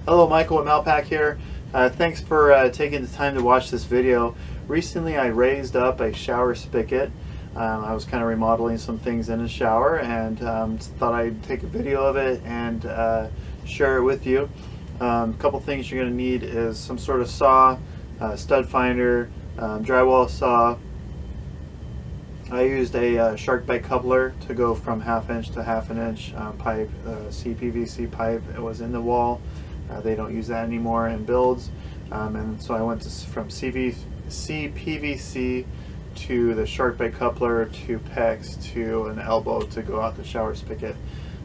Hello, Michael with Mountpac here. Thanks for taking the time to watch this video. Recently, I raised up a shower spigot. I was kind of remodeling some things in the shower and thought I'd take a video of it and share it with you. A couple things you're going to need is some sort of saw, stud finder, drywall saw. I used a shark bite coupler to go from 1/2 inch to 1/2 inch pipe, CPVC pipe. It was in the wall. They don't use that anymore in builds, and so I went from CPVC to the shark bite coupler to PEX to an elbow to go out the shower spigot.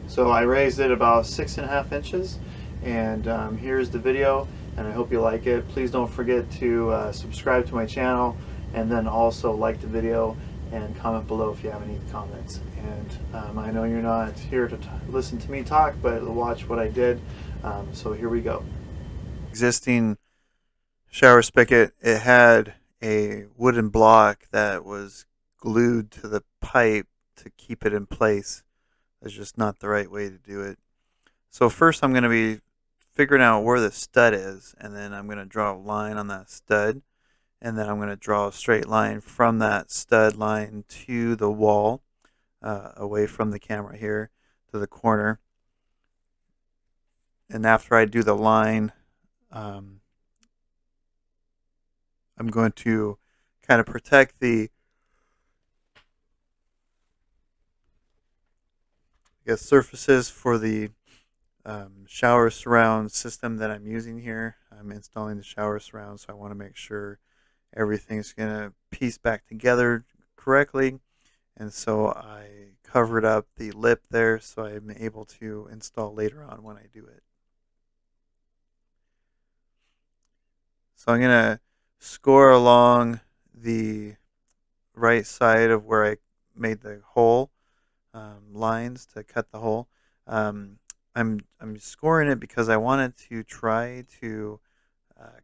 So I raised it about 6.5 inches, and here's the video, and I hope you like it. Please don't forget to subscribe to my channel, and then also like the video and comment below if you have any comments. And I know you're not here to listen to me talk, but watch what I did. So here we go. Existing shower spigot, it had a wooden block that was glued to the pipe to keep it in place. That's just not the right way to do it. So first I'm going to be figuring out where the stud is, and then I'm going to draw a line on that stud. And then I'm going to draw a straight line from that stud line to the wall, away from the camera here, to the corner. And after I do the line, I'm going to kind of protect the surfaces for the shower surround system that I'm using here. I'm installing the shower surround, so I want to make sure everything's going to piece back together correctly, and so I covered up the lip there so I'm able to install later on when I do it. So I'm going to score along the right side of where I made the hole, lines to cut the hole. I'm scoring it because I wanted to try to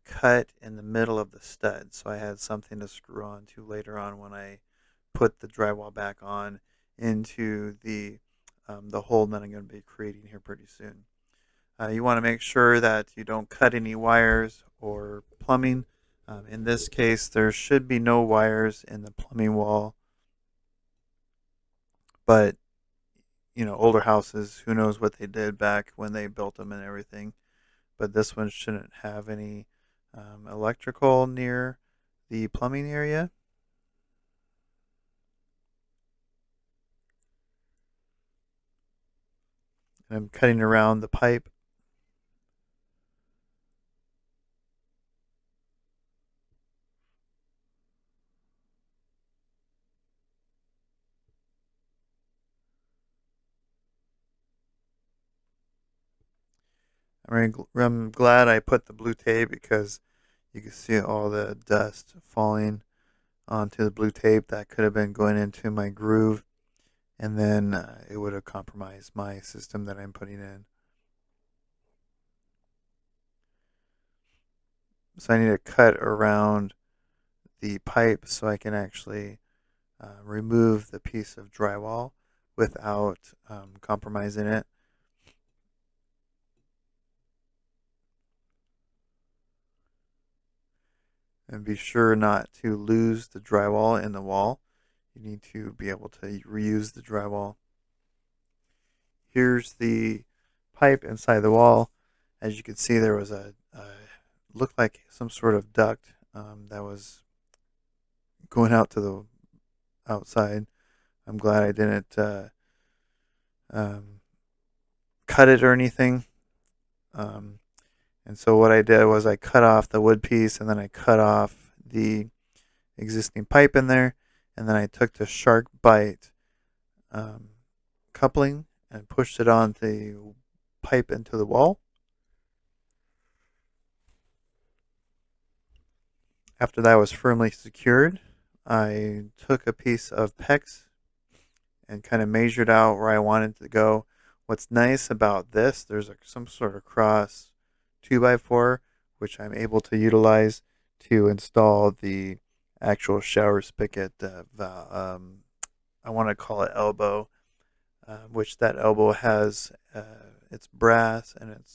cut in the middle of the stud, so I had something to screw on to later on when I put the drywall back on into the hole that I'm going to be creating here pretty soon. You want to make sure that you don't cut any wires or plumbing. In this case, there should be no wires in the plumbing wall, but older houses, who knows what they did back when they built them and everything. But this one shouldn't have any electrical near the plumbing area. And I'm cutting around the pipe. I'm glad I put the blue tape because you can see all the dust falling onto the blue tape that could have been going into my groove, and then it would have compromised my system that I'm putting in. So I need to cut around the pipe so I can actually remove the piece of drywall without compromising it. And be sure not to lose the drywall in the wall. You need to be able to reuse the drywall. Here's the pipe inside the wall. As you can see, there was looked like some sort of duct that was going out to the outside. I'm glad I didn't cut it or anything. And so what I did was I cut off the wood piece, and then I cut off the existing pipe in there, and then I took the shark bite coupling and pushed it on the pipe into the wall. After that was firmly secured, I took a piece of PEX and kind of measured out where I wanted to go. What's nice about this, there's some sort of cross 2x4, which I'm able to utilize to install the actual shower spigot. I want to call it elbow, which that elbow has, it's brass and it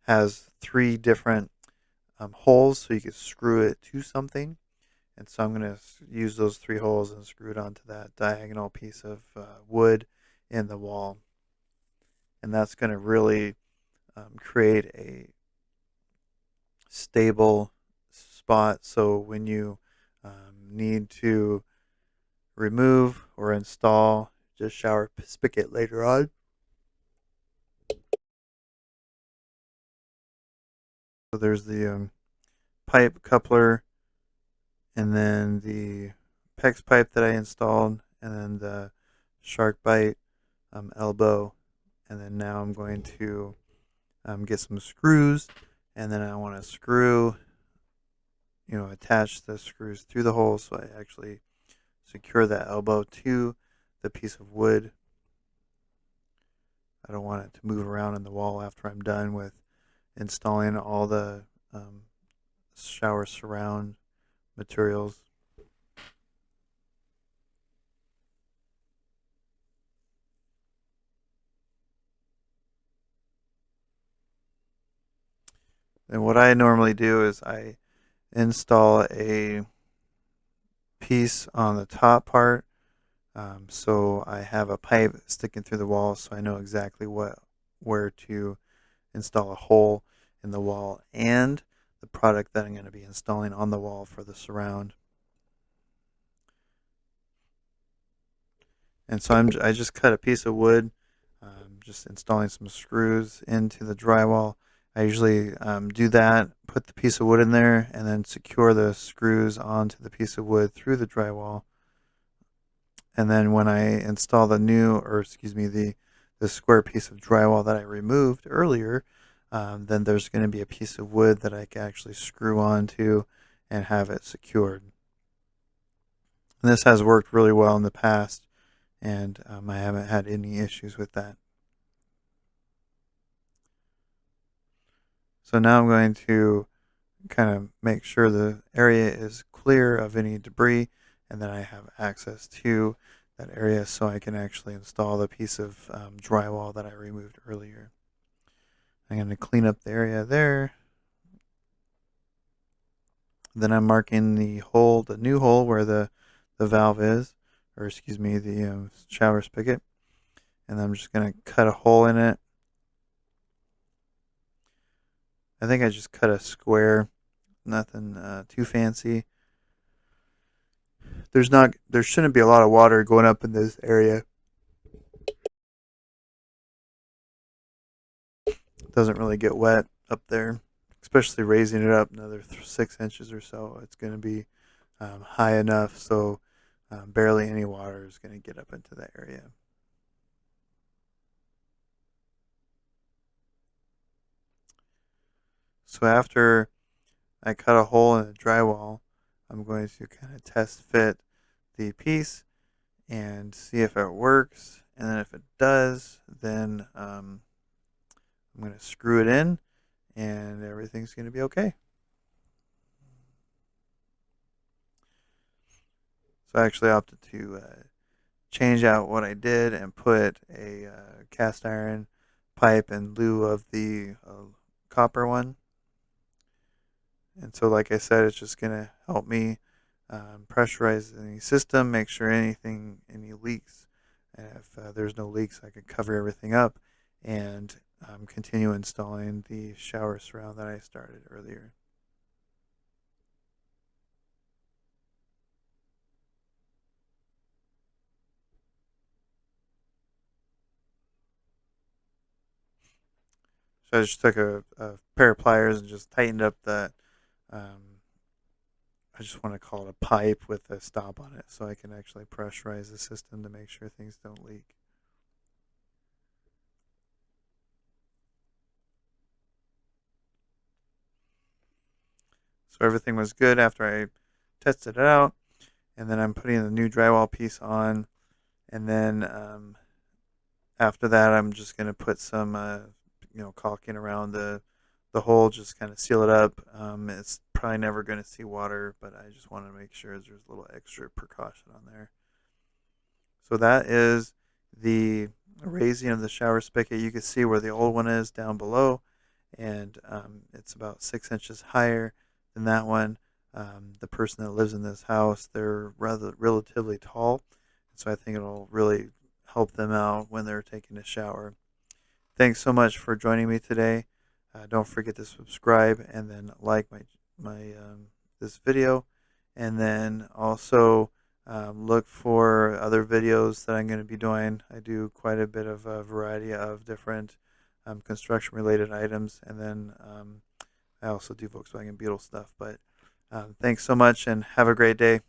has three different holes, so you can screw it to something. And so I'm going to use those three holes and screw it onto that diagonal piece of wood in the wall. And that's going to really create a stable spot. So when you need to remove or install just shower spigot later on. So there's the pipe coupler, and then the PEX pipe that I installed, and then the shark bite elbow. And then now I'm going to get some screws, and then I want to attach the screws through the hole so I actually secure that elbow to the piece of wood. I don't want it to move around in the wall after I'm done with installing all the shower surround materials. And what I normally do is I install a piece on the top part, so I have a pipe sticking through the wall, so I know exactly where to install a hole in the wall and the product that I'm going to be installing on the wall for the surround. And so I just cut a piece of wood, just installing some screws into the drywall. I usually do that, put the piece of wood in there, and then secure the screws onto the piece of wood through the drywall. And then when I install the square piece of drywall that I removed earlier, then there's going to be a piece of wood that I can actually screw onto and have it secured. And this has worked really well in the past, and I haven't had any issues with that. So now I'm going to kind of make sure the area is clear of any debris, and then I have access to that area so I can actually install the piece of drywall that I removed earlier. I'm going to clean up the area there. Then I'm marking the new hole where the valve is, or excuse me, the shower spigot. And I'm just going to cut a hole in it. I think I just cut a square, nothing too fancy. There shouldn't be a lot of water going up in this area. It doesn't really get wet up there, especially raising it up another 6 inches or so. It's going to be high enough so barely any water is going to get up into that area. So after I cut a hole in the drywall, I'm going to kind of test fit the piece and see if it works. And then if it does, then I'm going to screw it in and everything's going to be okay. So I actually opted to change out what I did and put a cast iron pipe in lieu of the copper one. And so, like I said, it's just going to help me pressurize the system, make sure any leaks, and if there's no leaks, I can cover everything up and continue installing the shower surround that I started earlier. So I just took a pair of pliers and just tightened up I just want to call it a pipe with a stop on it so I can actually pressurize the system to make sure things don't leak. So everything was good after I tested it out, and then I'm putting the new drywall piece on, and then after that I'm just going to put some caulking around the hole, just kind of seal it up. It's probably never going to see water, but I just want to make sure there's a little extra precaution on there. So that is the raising of the shower spigot. You can see where the old one is down below, and it's about 6 inches higher than that one. The person that lives in this house, they're relatively tall, so I think it'll really help them out when they're taking a shower. Thanks so much for joining me today. Don't forget to subscribe and then like my this video, and then also look for other videos that I'm going to be doing. I do quite a bit of a variety of different construction related items, and then I also do Volkswagen Beetle stuff. But thanks so much and have a great day.